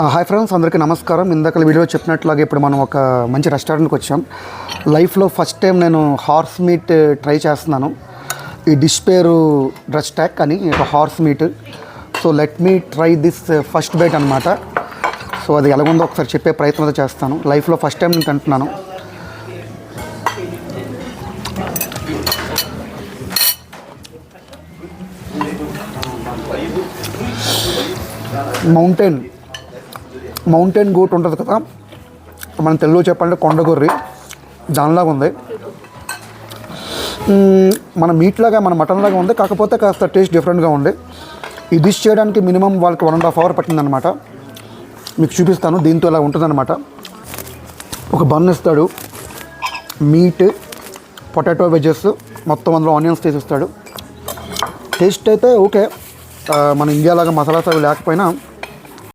Hi friends, అందరికీ నమస్కారం. ఇందాక వీడియో చెప్పినట్లాగా ఇప్పుడు మనం ఒక మంచి రెస్టారెంట్కి వచ్చాం. లైఫ్లో ఫస్ట్ టైం నేను హార్స్ మీట్ ట్రై చేస్తున్నాను. ఈ డిష్ పేరు డ్రస్ ట్యాక్ అని, ఒక horse meat. So let me try this first bite అనమాట. సో అది ఎలాగుందో ఒకసారి చెప్పే ప్రయత్నం అయితే చేస్తాను. లైఫ్లో ఫస్ట్ టైం నేను తింటున్నాను. మౌంటైన్ గోట్ ఉంటుంది కదా, మన తెలుగులో చెప్పాలంటే కొండగొర్రి, దానిలాగా ఉంది. మన మీట్ లాగా, మన మటన్ లాగా ఉంది, కాకపోతే కాస్త టేస్ట్ డిఫరెంట్గా ఉంది. ఈ డిష్ చేయడానికి మినిమం వాళ్ళకి 1.5 hours పట్టిందనమాట. మీకు చూపిస్తాను. దీంతో ఇలా ఉంటుందన్నమాట. ఒక బన్ ఇస్తాడు, మీట్, పొటాటో, వెజెస్, మొత్తం అందులో ఆనియన్స్ తీసిస్తాడు. టేస్ట్ అయితే ఓకే, మన ఇండియాలాగా మసాలాస్ అవి లేకపోయినా